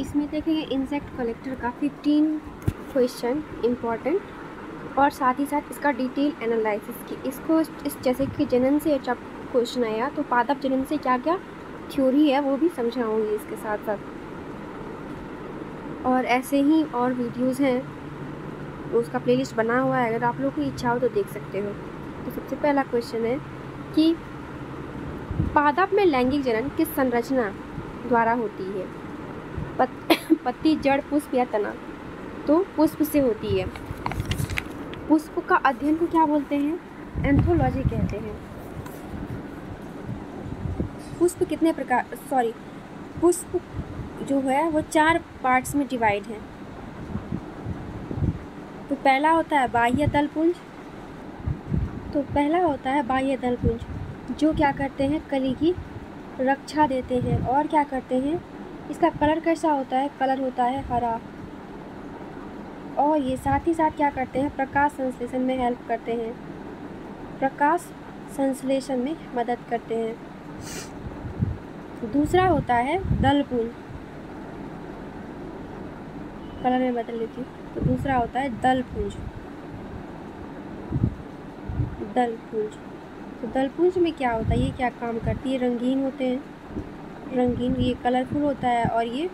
इसमें देखेंगे insect collector का 15 क्वेश्चन इम्पॉर्टेंट और साथ ही साथ इसका डिटेल एनालिसिस की। इसको इस जैसे कि जनन से जब क्वेश्चन आया तो पादप जनन से क्या क्या थ्योरी है वो भी समझाऊंगी इसके साथ साथ। और ऐसे ही और वीडियोस हैं, उसका प्लेलिस्ट बना हुआ है, अगर आप लोगों की इच्छा हो तो देख सकते हो। तो सबसे पहला क्वेश्चन है कि पादप में लैंगिक जनन किस संरचना द्वारा होती है? पत्ती, जड़, पुष्प या तना? तो पुष्प से होती है। पुष्प का अध्ययन को क्या बोलते हैं? एंथोलॉजी कहते हैं। पुष्प कितने प्रकार पुष्प जो है वो 4 पार्ट्स में डिवाइड है। तो पहला होता है बाह्य दल पुंज, जो क्या करते हैं? कली की रक्षा देते हैं। और क्या करते हैं? इसका कलर कैसा होता है? कलर होता है हरा। और ये साथ ही साथ क्या करते हैं? प्रकाश संश्लेषण में हेल्प करते हैं, प्रकाश संश्लेषण में मदद करते हैं। दूसरा होता है दलपुंज, कलर में बदल लेती हूँ। तो दूसरा होता है दलपुंज। तो दलपुंज में क्या होता है? ये क्या काम करती है? रंगीन होते हैं, रंगीन, ये कलरफुल होता है और ये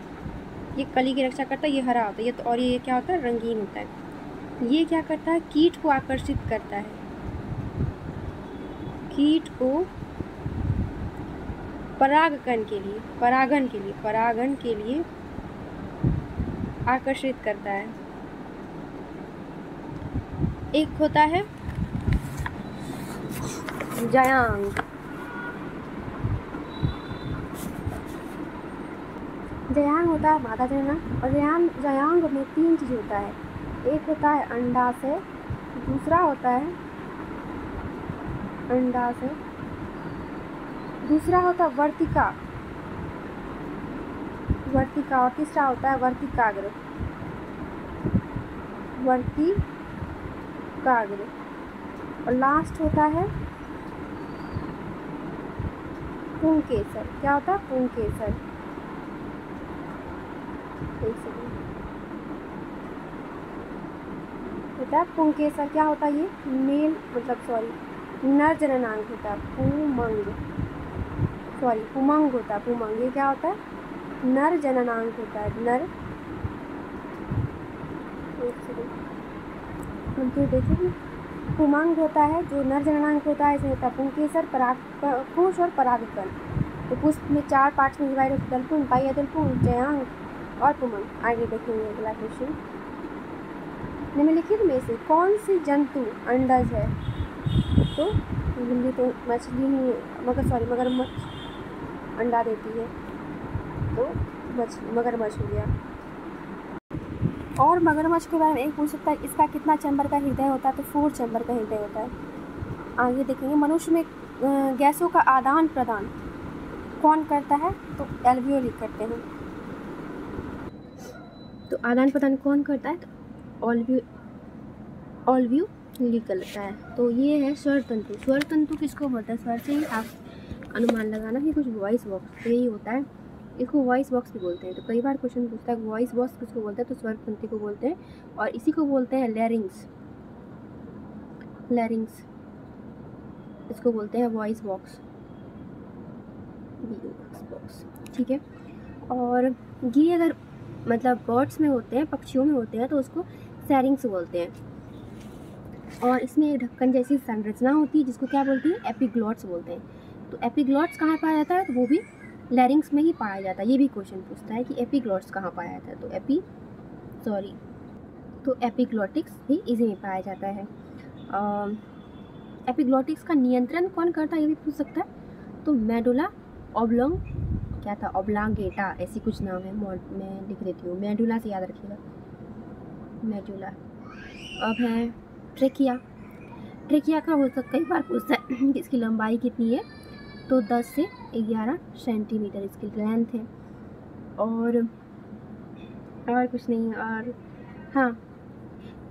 कली की रक्षा करता है। ये हरा होता है, ये तो, और ये क्या होता है? रंगीन होता है। ये क्या करता है? कीट को आकर्षित करता है, कीट को परागण के लिए आकर्षित करता है। एक होता है जायांग। जायांग होता है मादा जनना। और जायांग में 3 चीज होता है। एक होता है अंडाशय, दूसरा होता है दूसरा होता है वर्तिका, और तीसरा होता है वर्तिकाग्र। और लास्ट होता है पुंकेसर। क्या होता है? पुंकेसर। एक सेकंड, होता है पुंकेसर। क्या होता है? ये नर जननांग होता है। पुमंग होता है। ये क्या होता है? नर जननांग होता है। देखिए पुमंग होता है जो नर जननांग होता है, इसमें होता है पुंकेसर, कोश और परागकण। तो पुष्प में 4 पार्ट्स में डिवाइड होता है, दलपुंज, बाह्य दलपुंज, जयांग और पुमंग। आगे देखेंगे अगला क्वेश्चन। निम्नलिखित में से कौन सी जंतु अंडज है? तो बिल्ली तो मछली ही, मगरमच्छ अंडा देती है, तो मगरमच्छ हो गया। और मगरमच्छ के बारे में एक पूछ सकता है, इसका कितना चैम्बर का हृदय होता है? तो 4 चैम्बर का हृदय होता है। आगे देखेंगे मनुष्य में गैसों का आदान प्रदान कौन करता है? तो एल्वियोली करते हैं। तो आदान प्रदान कौन करता है? तो ऑल्व्यूली करता है। तो ये है स्वर तंतु। स्वर तंतु किसको बोलते हैं? स्वर से ही आप अनुमान लगाना कि कुछ वॉइस बॉक्स यही होता है, इसको वॉइस बॉक्स भी बोलते हैं। तो कई बार क्वेश्चन पूछता है वॉइस बॉक्स किसको बोलते हैं? तो स्वर तंतु को बोलते हैं, और इसी को बोलते हैं लैरिंग्स। इसको बोलते हैं वॉइस बॉक्स, ठीक है। और ये अगर बर्ड्स में होते हैं, पक्षियों में होते हैं, तो उसको सैरिंग्स बोलते हैं। और इसमें एक ढक्कन जैसी संरचना होती है जिसको क्या बोलते हैं? एपिग्लॉट्स बोलते हैं। तो एपिग्लॉट्स कहाँ पाया जाता है? तो वो भी लैरिंग्स में ही पाया जाता है। ये भी क्वेश्चन पूछता है कि एपिग्लॉट्स कहाँ पाया जाता है? तो एपिग्लॉटिक्स भी इसी में पाया जाता है। एपिग्लॉटिक्स का नियंत्रण कौन करता है? ये भी पूछ सकता है। तो मेडुला ऑब्लांगेटा ऐसी कुछ नाम है, मैं लिख देती हूँ, मेडुला से याद रखिएगा, मेडुला। अब है ट्रेकिया का हो सकता कई बार पूछता है कि इसकी लंबाई कितनी है? तो 10 से 11 सेंटीमीटर इसकी लेंथ है। और कुछ नहीं। और हाँ,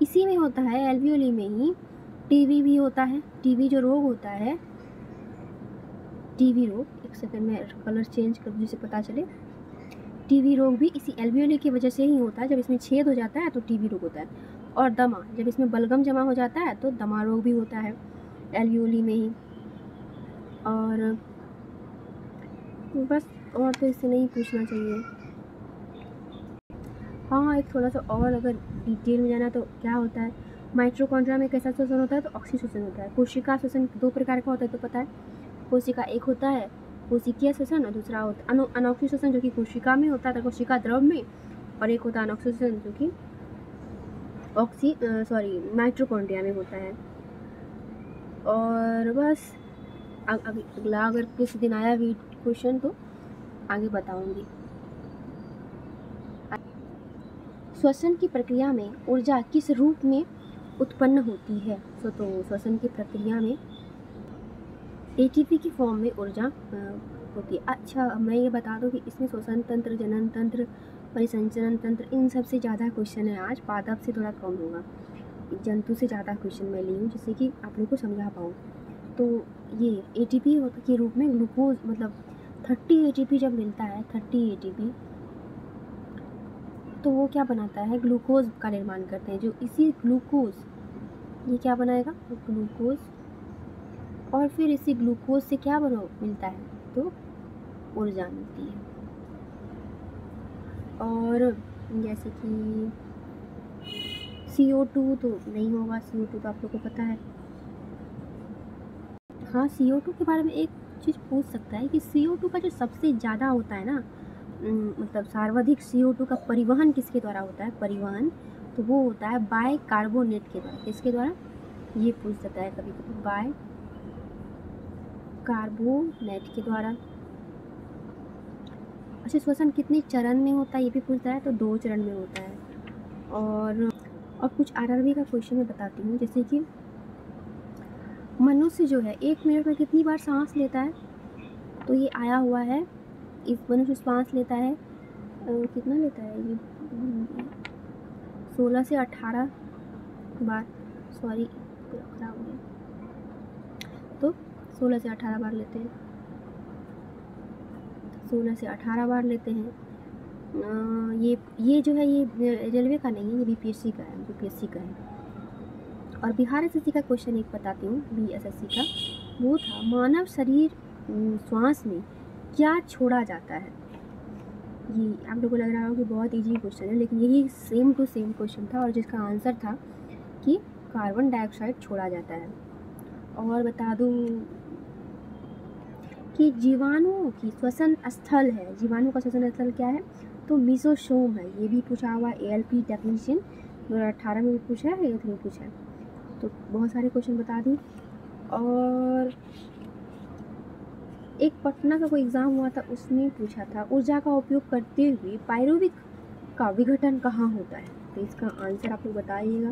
इसी में होता है एल्वियोली में ही टीवी भी होता है। टीवी जो रोग होता है, टीवी रोग, एक सेकंड में कलर चेंज कर जिसे पता चले। टीबी रोग भी इसी एल्वियोली की वजह से ही होता है। जब इसमें छेद हो जाता है तो टीबी रोग होता है। और दमा, जब इसमें बलगम जमा हो जाता है तो दमा रोग भी होता है एल्वियोली में ही। और बस, और तो इससे नहीं पूछना चाहिए। हाँ, एक थोड़ा सा और अगर डिटेल में जाना तो क्या होता है, माइटोकॉन्ड्रिया में कैसा श्वसन होता है, तो ऑक्सी श्वसन होता है। कोशिका श्वसन 2 प्रकार का होता है तो पता है। कोशिका एक होता है कोशिकीय श्वसन और दूसरा होता है अनॉक्सी श्वसन, जो कि कोशिका में होता है, कोशिका द्रव में, और एक होता है अनॉक्सी श्वसन जो कि माइटोकॉन्ड्रिया में होता है। और बस अगला अगर किसी दिन आया भी क्वेश्चन तो आगे बताऊंगी। श्वसन की प्रक्रिया में ऊर्जा किस रूप में उत्पन्न होती है? तो श्वसन की प्रक्रिया में एटीपी की फॉर्म में ऊर्जा होती है। अच्छा, मैं ये बता दूं कि इसमें श्वसन तंत्र, जनन तंत्र, परिसंचरण तंत्र, इन सब से ज़्यादा क्वेश्चन है। आज पादप से थोड़ा कम होगा, जंतु से ज़्यादा क्वेश्चन मैं ली हूँ जिससे कि आप लोग को समझा पाऊँ। तो ये एटीपी के रूप में ग्लूकोज, मतलब 30 एटीपी जब मिलता है, 30 एटीपी, तो वो क्या बनाता है, ग्लूकोज का निर्माण करते हैं। जो इसी ग्लूकोज, ये क्या बनाएगा, ग्लूकोज, और फिर इसी ग्लूकोज से क्या मिलता है, तो ऊर्जा मिलती है। और जैसे कि CO2 तो नहीं होगा, CO2 तो आप लोग को पता है। हाँ, CO2 के बारे में एक चीज़ पूछ सकता है कि CO2 का जो सबसे ज़्यादा होता है ना, मतलब सर्वाधिक CO2 का परिवहन किसके द्वारा होता है, परिवहन, तो वो होता है बाय कार्बोनेट के द्वारा। किसके द्वारा, ये पूछ सकता है कभी कभी, बाय कार्बोनेट के द्वारा। अच्छा, श्वसन कितने चरण में होता है ये भी पूछता है, तो 2 चरण में होता है। और कुछ RRB का क्वेश्चन मैं बताती हूँ, जैसे कि मनुष्य जो है 1 मिनट में कितनी बार सांस लेता है, तो ये आया हुआ है, इस मनुष्य सांस लेता है कितना लेता है ये, 16 से 18 बार, सॉरी खराब हो गया, तो 16 से 18 बार लेते हैं, 16 से 18 बार लेते हैं। ये जो है ये रेलवे का नहीं है, ये BPSC का है, UPSC का है। और बिहार SSC का क्वेश्चन एक बताती हूँ, BSSC का, वो था मानव शरीर श्वास में क्या छोड़ा जाता है। ये आप लोगों को लग रहा होगा कि बहुत इजी क्वेश्चन है, लेकिन यही सेम टू सेम क्वेश्चन था, और जिसका आंसर था कि कार्बन डाइऑक्साइड छोड़ा जाता है। और बता दूँ कि जीवाणुओं की श्वसन स्थल है, जीवाणु का श्वसन स्थल क्या है, तो मीसोसोम है। ये भी पूछा हुआ ALP टेक्नीशियन 2018 में भी पूछा है, 8 में पूछा है, तो बहुत सारे क्वेश्चन बता दूँ। और एक पटना का कोई एग्ज़ाम हुआ था, उसमें पूछा था ऊर्जा का उपयोग करते हुए पायरुविक का विघटन कहाँ होता है, तो इसका आंसर आप लोग बताइएगा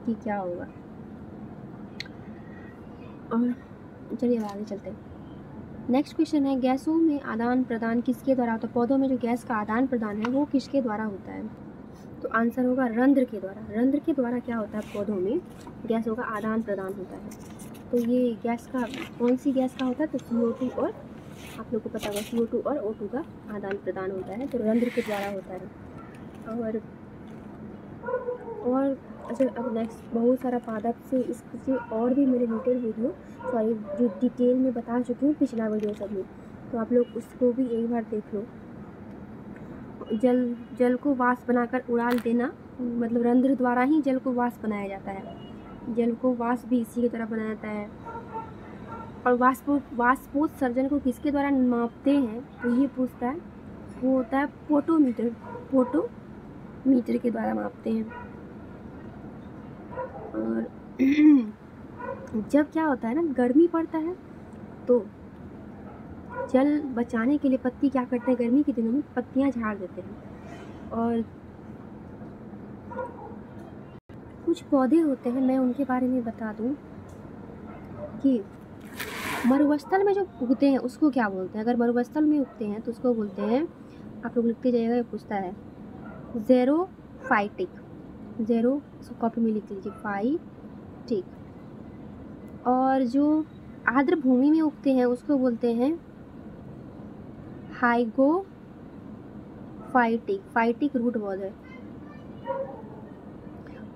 कि क्या होगा। और चलिए अब आगे चलते हैं। नेक्स्ट क्वेश्चन है, गैसों में आदान प्रदान किसके द्वारा होता है, पौधों में जो गैस का आदान प्रदान है वो किसके द्वारा होता है, तो आंसर होगा रंध्र के द्वारा। रंध्र के द्वारा क्या होता है, पौधों में गैसों का आदान प्रदान होता है। तो ये गैस का, कौन सी गैस का होता है, तो CO2 और, आप लोग को पता होगा, CO2 और O2 का आदान प्रदान होता है, तो रंध्र के द्वारा होता है। और अच्छा, अब नेक्स्ट बहुत सारा पादप से इससे और भी मेरे रिलेटेड वीडियो, सॉरी जो डिटेल में बता चुकी हूँ पिछला वीडियो सब में, तो आप लोग उसको भी एक बार देख लो। जल को वाष्प बनाकर उड़ाल देना, मतलब रंध्र द्वारा ही जल को वाष्प बनाया जाता है। जल को वाष्प भी इसी की तरह बनाया जाता है। और वाष्पोत्सर्जन को किसके द्वारा मापते हैं, तो ये पूछता है, वो होता है फोटोमीटर, फोटोमीटर के द्वारा मापते हैं। और जब क्या होता है ना, गर्मी पड़ता है तो जल बचाने के लिए पत्ती क्या करते हैं, गर्मी के दिनों में पत्तियां झाड़ देते हैं। और कुछ पौधे होते हैं, मैं उनके बारे में बता दूं कि मरुस्थल में जो उगते हैं उसको क्या बोलते हैं। अगर मरुस्थल में उगते हैं तो उसको बोलते हैं, आप लोग लिखते जाइएगा, ये पूछता है ज़ेरोफाइटिक, ज़ेरो, इसको कॉपी में लिख लीजिए, फाइटिक। और जो आर्द्र भूमि में उगते हैं उसको बोलते हैं फाइटिक रूट वर्ड है।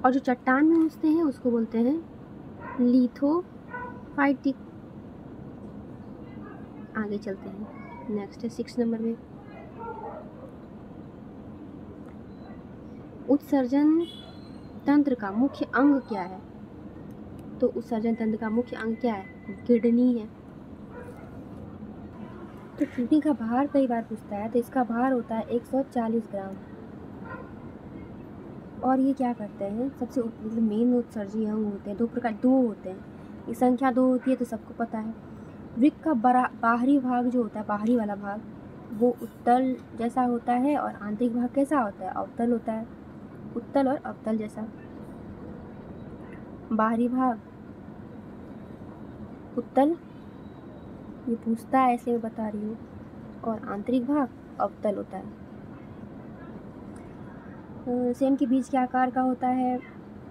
और जो चट्टान में घुसते हैं उसको बोलते हैं लिथोफाइटिक। आगे चलते हैं, नेक्स्ट है 6 नंबर में, उत्सर्जन तंत्र का मुख्य अंग क्या है? तो उत्सर्जन तंत्र का मुख्य अंग क्या है? किडनी है। तो किडनी का भार कई बार पूछता है, तो इसका भार होता है 140 ग्राम। और ये क्या करते हैं, सबसे मतलब मेन उत्सर्जी अंग होते हैं, दो होते हैं, ये संख्या 2 होती है तो सबको पता है। वृक्क का बाहरी भाग जो होता है, बाहरी वाला भाग, वो उत्तल जैसा होता है, और आंतरिक भाग कैसा होता है? अवतल होता है। उत्तल और अवतल जैसा। बाहरी भाग उत्तल, ये पूछता है ऐसे मैं बता रही हूँ, और आंतरिक भाग अवतल होता है। सेम के बीज के आकार का होता है।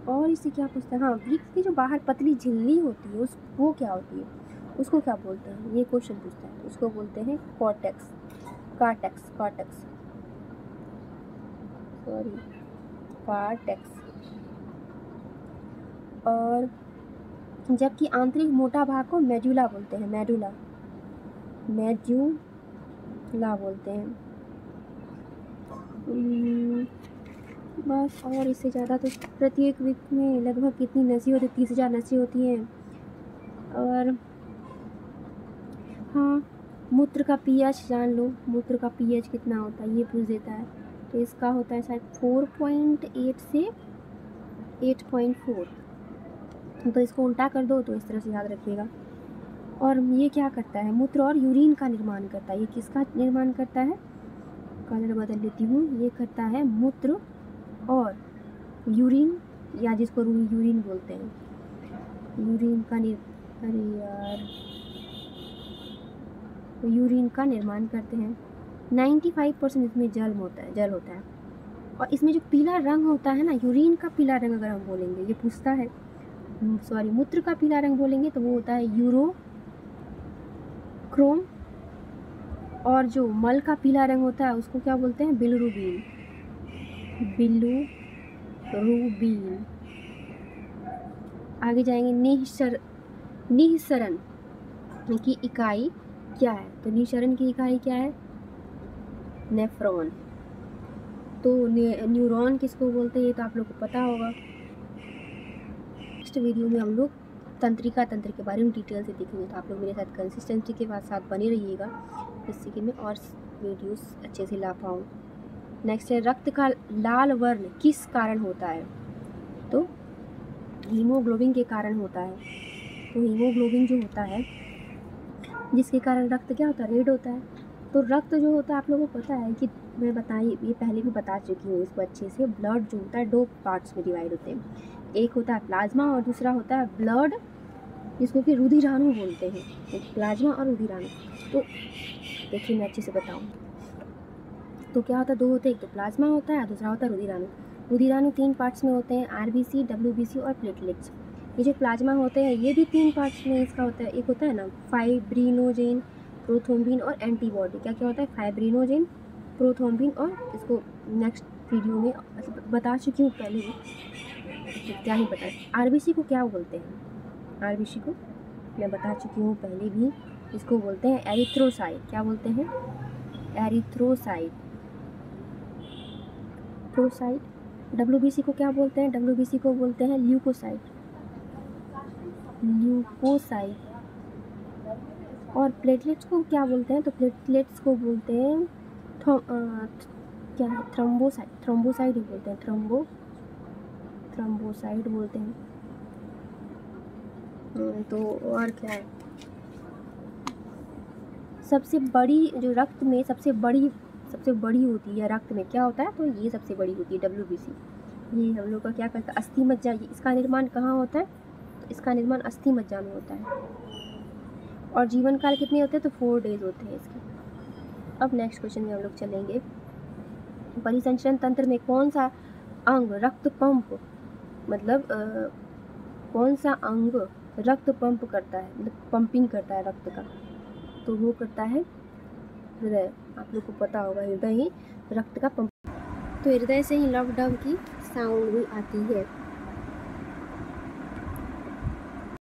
और इससे क्या पूछता है, हाँ, वृक्क की जो बाहर पतली झिल्ली होती है वो क्या होती है, उसको क्या बोलते हैं? ये क्वेश्चन पूछता है। उसको बोलते हैं कार्टेक्स। और जबकि आंतरिक मोटा भाग को मेडुला बोलते हैं। मेडुला बोलते हैं। बस, और इससे ज़्यादा तो प्रत्येक वृक्क में लगभग कितनी नसी होती है? 30,000 नसी होती हैं। और हाँ, मूत्र का पीएच जान लो, मूत्र का पीएच कितना होता है ये पूछ देता है। तो इसका होता है शायद 4.8 से 8.4। तो इसको उल्टा कर दो तो इस तरह से याद रखिएगा। और ये क्या करता है? मूत्र और यूरिन का निर्माण करता है। ये किसका निर्माण करता है? कलर बदल लेती हूँ। ये करता है मूत्र और यूरिन, या जिसको यूरिन बोलते हैं, यूरिन का निर्माण करते हैं। 95% इसमें जल होता है। और इसमें जो पीला रंग होता है ना, यूरिन का पीला रंग अगर हम बोलेंगे, ये पूछता है, सॉरी, मूत्र का पीला रंग बोलेंगे तो वो होता है यूरोक्रोम। और जो मल का पीला रंग होता है उसको क्या बोलते हैं? बिलिरुबिन। आगे जाएंगे, निःसरण की इकाई क्या है? तो निःसरण की इकाई क्या है? नेफ्रॉन। तो न्यूरॉन किसको बोलते हैं ये तो आप लोग को पता होगा। नेक्स्ट वीडियो में हम लोग तंत्रिका तंत्र के बारे में डिटेल से देखेंगे, तो आप लोग मेरे साथ कंसिस्टेंसी के साथ बने रहिएगा, जिससे कि मैं और वीडियोस अच्छे से ला पाऊँ। नेक्स्ट है, रक्त का लाल वर्ण किस कारण होता है? तो हीमोग्लोबिन के कारण होता है। तो हीमोग्लोबिन जो होता है, जिसके कारण रक्त क्या होता है? रेड होता है। तो रक्त जो होता है आप लोगों को पता है कि मैं ये पहले भी बता चुकी हूँ इसको अच्छे से। ब्लड जो होता है 2 पार्ट्स में डिवाइड होते हैं, एक होता है प्लाज्मा और दूसरा होता है ब्लड, जिसको कि रुधिराणु बोलते हैं। एक प्लाज्मा और रुधिराणु। तो देखिए मैं अच्छे से बताऊँ तो क्या होता है, 2 होते हैं, एक तो प्लाज्मा होता है, दूसरा होता है रुधिराणु। रुधिराणु 3 पार्ट्स में होते हैं, RBC, WBC और प्लेटलेट्स। ये जो प्लाज्मा होते हैं ये भी 3 पार्ट्स में इसका होता है। एक होता है ना फाइब्रिनोजेन, प्रोथ्रोम्बिन और एंटीबॉडी। क्या क्या होता है? फाइब्रिनोजेन, प्रोथ्रोम्बिन, और इसको नेक्स्ट वीडियो में बता चुकी हूँ पहले भी, तो क्या ही पता है। RBC को क्या बोलते हैं? RBC को मैं बता चुकी हूँ पहले भी, इसको बोलते हैं एरिथ्रोसाइट। क्या बोलते हैं? एरिथ्रोसाइट। WBC को क्या बोलते हैं? WBC को बोलते हैं ल्यूकोसाइट। और प्लेटलेट्स को क्या बोलते हैं? तो प्लेटलेट्स को बोलते हैं क्या है? थ्रोम्बोसाइट ही बोलते हैं। थ्रोम्बोसाइट बोलते हैं। तो और क्या है, सबसे बड़ी जो रक्त में सबसे बड़ी होती है, रक्त में क्या होता है? तो ये सबसे बड़ी होती है WBC। ये हम लोग का क्या करता है? अस्थि मज्जा। इसका निर्माण कहाँ होता है? तो इसका निर्माण अस्थि मज्जा में होता है। और जीवन काल कितने होते हैं? तो 4 डेज होते हैं इसके। अब नेक्स्ट क्वेश्चन में हम लोग चलेंगे, परिसंचरण तंत्र में कौन सा अंग रक्त पंप, मतलब कौन सा अंग रक्त पंप करता है, मतलब पंपिंग करता है रक्त का? तो वो करता है हृदय। आप लोग को पता होगा हृदय ही रक्त का पंप, तो हृदय से ही लव डव की साउंड भी आती है।